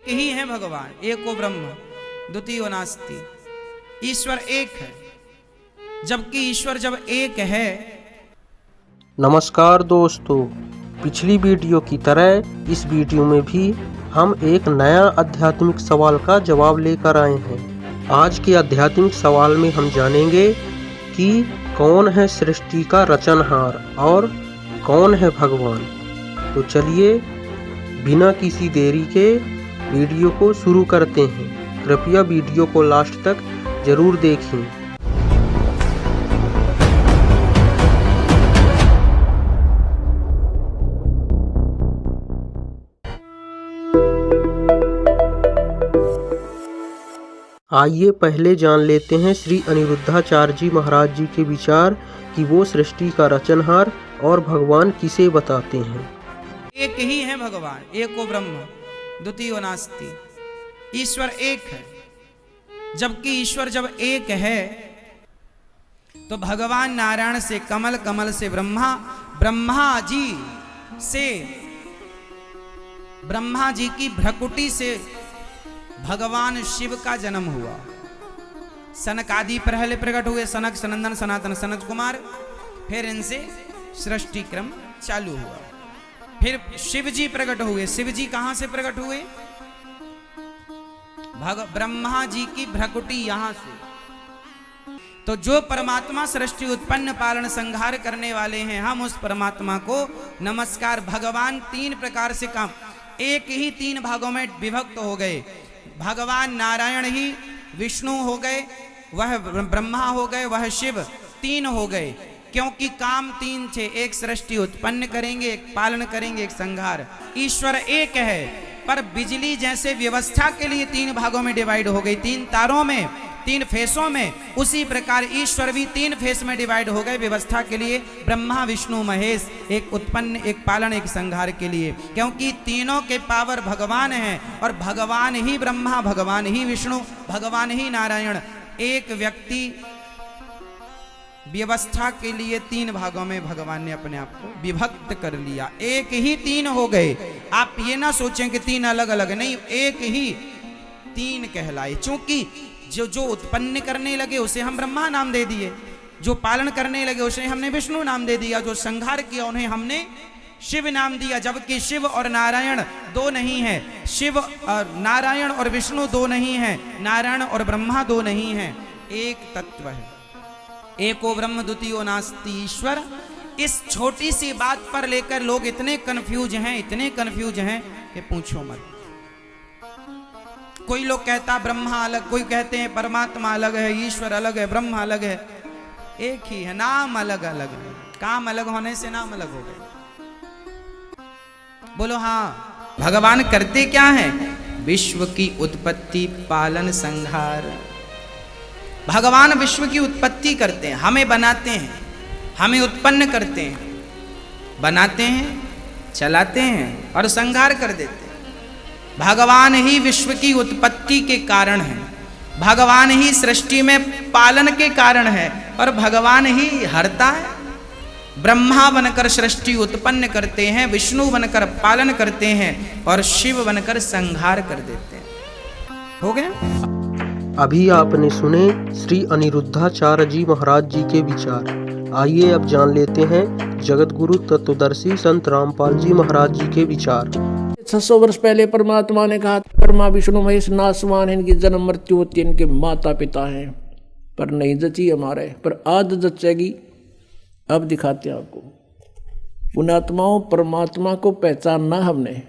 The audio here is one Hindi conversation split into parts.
ही है भगवान, एको ब्रह्म द्वितीयो नास्ति। ईश्वर एक है, जबकि ईश्वर जब एक है। नमस्कार दोस्तों, पिछली वीडियो की तरह इस वीडियो में भी हम एक नया आध्यात्मिक सवाल का जवाब लेकर आए हैं। आज के आध्यात्मिक सवाल में हम जानेंगे कि कौन है सृष्टि का रचनहार और कौन है भगवान। तो चलिए बिना किसी देरी के वीडियो को शुरू करते हैं। कृपया वीडियो को लास्ट तक जरूर देखें। आइए पहले जान लेते हैं श्री अनिरुद्धाचार्य जी महाराज जी के विचार कि वो सृष्टि का रचनहार और भगवान किसे बताते हैं। एक ही है भगवान, एको ब्रह्म द्वितीयो नास्ति। ईश्वर एक है, जबकि ईश्वर जब एक है तो भगवान नारायण से कमल, कमल से ब्रह्मा, ब्रह्मा जी की भ्रकुटी से भगवान शिव का जन्म हुआ। सनक आदि पहले प्रकट हुए, सनक, सनंदन, सनातन, सनत कुमार। फिर इनसे सृष्टि क्रम चालू हुआ। फिर शिव जी प्रकट हुए। शिव जी कहां से प्रकट हुए? ब्रह्मा जी की भ्रकुटी यहां से। तो जो परमात्मा सृष्टि उत्पन्न पालन संहार करने वाले हैं, हम उस परमात्मा को नमस्कार। भगवान तीन प्रकार से काम, एक ही तीन भागों में विभक्त हो गए। भगवान नारायण ही विष्णु हो गए, वह ब्रह्मा हो गए, वह शिव, तीन हो गए। क्योंकि काम तीन थे, एक सृष्टि उत्पन्न करेंगे, एक पालन करेंगे, एक संहार। ईश्वर एक है, पर बिजली जैसे व्यवस्था के लिए तीन भागों में डिवाइड हो गई, तीन तारों में, तीन फेसों में, उसी प्रकार ईश्वर भी तीन फेस में डिवाइड हो गए व्यवस्था के लिए। ब्रह्मा, विष्णु, महेश, एक उत्पन्न, एक पालन, एक संहार के लिए। क्योंकि तीनों के पावर भगवान हैं, और भगवान ही ब्रह्मा, भगवान ही विष्णु, भगवान ही नारायण। एक व्यक्ति व्यवस्था के लिए तीन भागों में भगवान ने अपने आप को विभक्त कर लिया। एक ही तीन हो गए। आप ये ना सोचें कि तीन अलग अलग, नहीं, एक ही तीन कहलाए। चूंकि जो उत्पन्न करने लगे उसे हम ब्रह्मा नाम दे दिए, जो पालन करने लगे उसे हमने विष्णु नाम दे दिया, जो संहार किया उन्हें हमने शिव नाम दिया। जबकि शिव और नारायण दो नहीं है, शिव नारायण और विष्णु दो नहीं है, नारायण और ब्रह्मा दो नहीं है, एक तत्व है। एको ब्रह्म द्वितीयो नास्ति ईश्वर। इस छोटी सी बात पर लेकर लोग इतने कंफ्यूज हैं, इतने कंफ्यूज हैं कि पूछो मत। कोई लोग कहता ब्रह्मा अलग, कोई कहते हैं परमात्मा अलग है, ईश्वर अलग है, ब्रह्म अलग है। एक ही है, नाम अलग अलग है। काम अलग होने से नाम अलग हो गए। बोलो हाँ। भगवान करते क्या है? विश्व की उत्पत्ति, पालन, संहार। भगवान विश्व की उत्पत्ति करते हैं, हमें बनाते हैं, हमें उत्पन्न करते हैं, बनाते हैं, चलाते हैं और संहार कर देते हैं। भगवान ही विश्व की उत्पत्ति के कारण है, भगवान ही सृष्टि में पालन के कारण है, और भगवान ही हरता है। ब्रह्मा बनकर सृष्टि उत्पन्न करते हैं, विष्णु बनकर पालन करते हैं, और शिव बनकर संहार कर देते हैं। हो गया। अभी आपने सुने श्री अनिरुद्धाचार्य जी महाराज जी के विचार। आइए अब जान लेते हैं जगत गुरु तत्वदर्शी संत रामपाल जी महाराज जी के विचार। 600 वर्ष पहले परमात्मा ने कहा, ब्रह्मा, विष्णु, महेश नासवान है, इनकी जन्म मृत्यु होती है, इनके माता पिता हैं, पर नहीं जची हमारे, पर आज जचेगी। अब दिखाते हैं आपको। पुणात्माओं, परमात्मा को पहचानना हमने,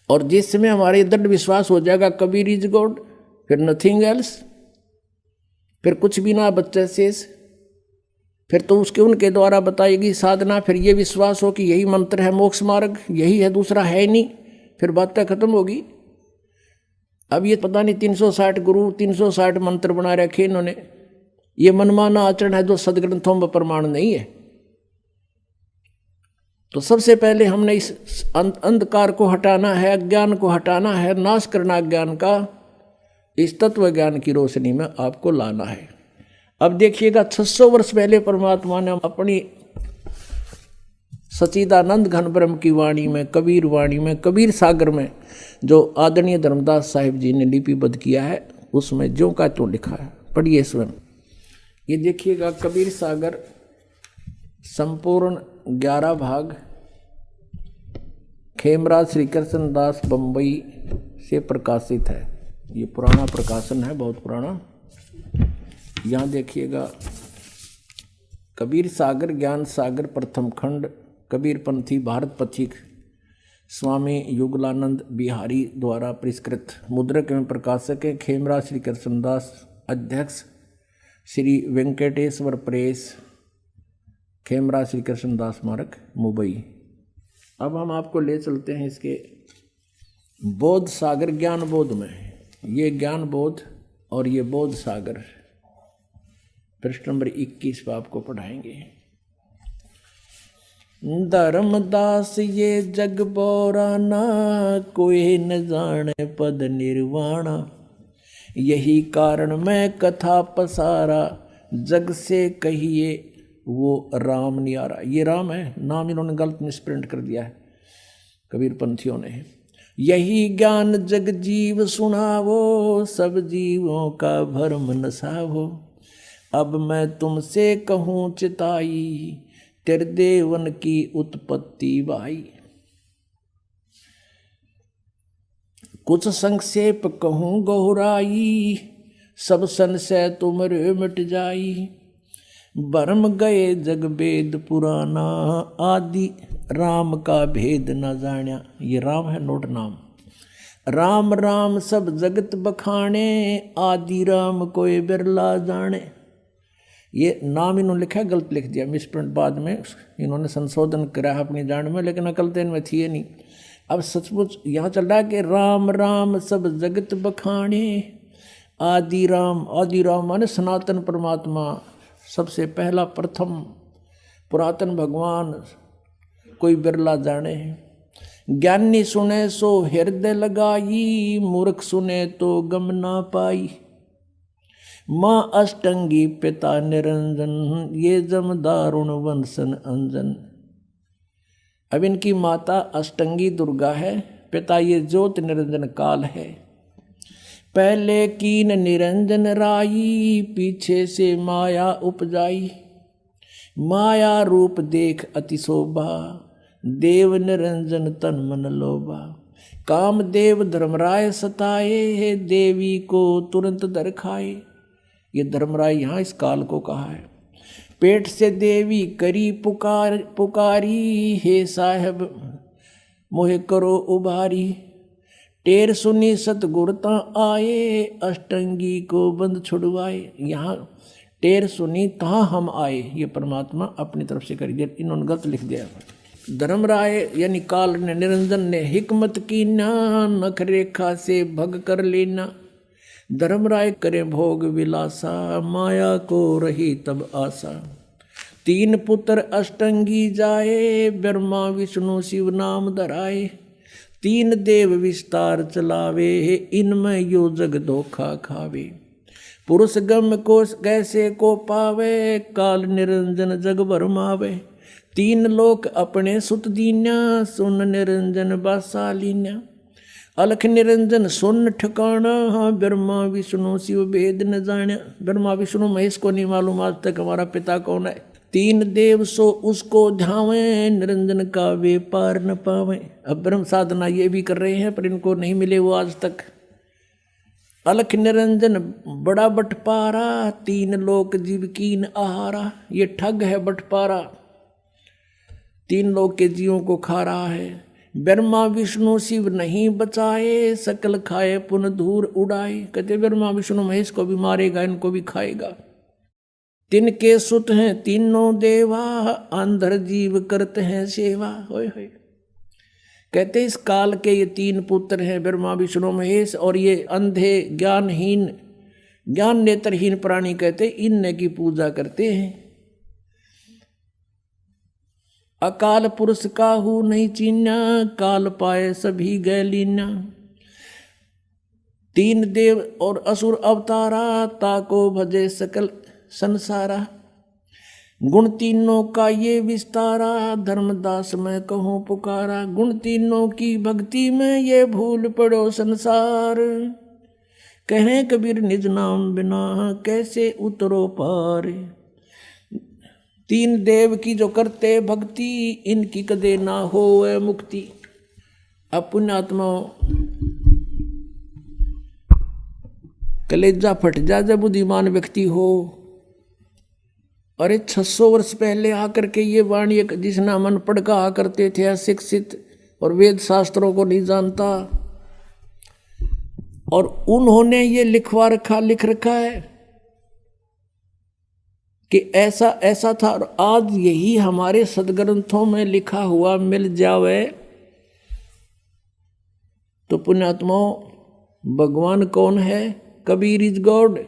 और जिस समय हमारे दृढ़ विश्वास हो जाएगा कबीर इज गॉड, फिर नथिंग एल्स, फिर कुछ भी ना बच्चे शेष, फिर तो उसके उनके द्वारा बताएगी साधना। फिर ये विश्वास हो कि यही मंत्र है मोक्ष मार्ग, यही है, दूसरा है नहीं, फिर बातें खत्म होगी। अब ये पता नहीं 360 गुरु, 360 मंत्र बना रखे इन्होंने। ये मनमाना आचरण है जो सदग्रंथों में प्रमाण नहीं है। तो सबसे पहले हमने इस अंधकार को हटाना है, अज्ञान को हटाना है, नाश करना अज्ञान का। इस तत्व ज्ञान की रोशनी में आपको लाना है। अब देखिएगा 600 वर्ष पहले परमात्मा ने अपनी सच्चिदानंद घन ब्रह्म की वाणी में, कबीर वाणी में, कबीर सागर में जो आदरणीय धर्मदास साहिब जी ने लिपिबद्ध किया है उसमें ज्यों का त्यों लिखा है। पढ़िए स्वयं। ये देखिएगा कबीर सागर संपूर्ण 11 भाग खेमराज श्री कृष्ण दास बम्बई से प्रकाशित है। ये पुराना प्रकाशन है, बहुत पुराना। यहाँ देखिएगा कबीर सागर ज्ञान सागर प्रथम खंड कबीरपंथी भारत पथिक स्वामी युगलानंद बिहारी द्वारा परिष्कृत, मुद्रक एवं प्रकाशक है खेमराज श्री कृष्णदास, अध्यक्ष श्री वेंकटेश्वर प्रेस, खेमराज श्री कृष्णदास स्मारक मुंबई। अब हम आपको ले चलते हैं इसके बोध सागर ज्ञान बोध में। ये ज्ञान बोध और ये बोध सागर पृष्ठ नंबर 21 पर आपको पढ़ाएंगे। धर्मदास ये जग बोराना, कोई न जाने पद निर्वाणा, यही कारण मैं कथा पसारा, जग से कहिए वो राम नियारा। ये राम है, नाम इन्होंने गलत मिसप्रिंट कर दिया है कबीर पंथियों ने। यही ज्ञान जग जीव सुनावो, सब जीवों का भरम नसावो, अब मैं तुमसे कहूँ चिताई, त्रिदेवन की उत्पत्ति भाई। कुछ संक्षेप कहूँ गहुराई, सब संशय तुमरे मिट जाई, भरम गए जग वेद पुराना, आदि राम का भेद न जान्या। ये राम है, नोट नाम। राम राम सब जगत बखाने, आदि राम कोई बिरला जाने। ये नाम इन्होंने लिखा, गलत लिख दिया, मिसप्रिंट बाद में इन्होंने संशोधन करा अपनी जान में, लेकिन अकल तो इनमें थी नहीं। अब सचमुच यहाँ चल रहा है कि राम राम सब जगत बखाने, आदि राम माने सनातन परमात्मा, सबसे पहला प्रथम पुरातन भगवान, कोई बिरला जाने। ज्ञानी सुने सो हृदय लगाई, मूर्ख सुने तो गम ना पाई, माँ अष्टंगी पिता निरंजन, ये जम दारुण वंशन अंजन। अब इनकी माता अष्टंगी दुर्गा है, पिता ये ज्योत निरंजन काल है। पहले कीन निरंजन राई, पीछे से माया उपजाई, माया रूप देख अति शोभा, देव निरंजन तन मन लोभा। काम देव धर्मराय सताए, देवी को तुरंत दर खाए। ये धर्मराय यहाँ इस काल को कहा है। पेट से देवी करी पुकारी, हे साहब मोहे करो उबारी, टेर सुनी सतगुरता आए, अष्टंगी को बंद छुड़वाए। यहाँ टेर सुनी कहाँ हम आए, ये परमात्मा अपनी तरफ से कर दिया, इन्होंने गलत लिख दिया। धर्मराय यानी काल ने, निरंजन ने हिकमत की ना, नख रेखा से भग कर लेना। धर्मराय करे भोग विलासा, माया को रही तब आशा। 3 पुत्र अष्टंगी जाए, ब्रह्मा विष्णु शिव नाम धराए। 3 देव विस्तार चलावे, इनमें यो जग धोखा खावे। पुरुष गम को कैसे को पावे, काल निरंजन जग भरमावे। 3 लोक अपने सुत दीन्या, सुन निरंजन बासालीन्या। अलख निरंजन सुन ठिकाना, ब्रह्मा विष्णु शिव भेद न जाना। ब्रह्मा विष्णु महेश को नहीं मालूम आज तक हमारा पिता कौन है। 3 देव सो उसको ध्यावे, निरंजन का वे पार न पावे। अब ब्रह्म साधना ये भी कर रहे हैं पर इनको नहीं मिले वो आज तक। अलख निरंजन बड़ा बटपारा, 3 लोक जीव कीन आहारा। ये ठग है बटपारा, 3 लोक के जीवों को खा रहा है। ब्रह्मा विष्णु शिव नहीं बचाए, सकल खाए पुन धूर उड़ाए। कहते ब्रह्मा विष्णु महेश को भी मारेगा, इनको भी खाएगा। तिनके सुत हैं तीनों देवा, अंधर जीव करते हैं सेवा। होय होय। कहते इस काल के ये 3 पुत्र हैं, ब्रह्मा विष्णु महेश, और ये अंधे ज्ञानहीन ज्ञान नेत्रहीन प्राणी कहते इनने की पूजा करते हैं। अकाल पुरुष काहू नहीं चीन्या, काल पाए सभी गए लीन्या। 3 देव और असुर अवतारा, ताको भजे सकल संसारा। गुण तीनों का ये विस्तारा, धर्मदास मैं कहूँ पुकारा। गुण तीनों की भक्ति में ये भूल पड़ो संसार, कहें कबीर निज नाम बिना कैसे उतरो पार। तीन देव की जो करते भक्ति, इनकी कदे ना होवे मुक्ति। अब पुण्यात्मा कलेजा फट जा जब बुद्धिमान व्यक्ति हो। अरे 600 वर्ष पहले आकर के ये वाणी, जिसना मन पढ़ कहा करते थे अशिक्षित और वेद शास्त्रों को नहीं जानता, और उन्होंने ये लिख रखा है कि ऐसा ऐसा था, और आज यही हमारे सदग्रंथों में लिखा हुआ मिल जावे तो पुण्यात्माओं, भगवान कौन है? Kabir is God.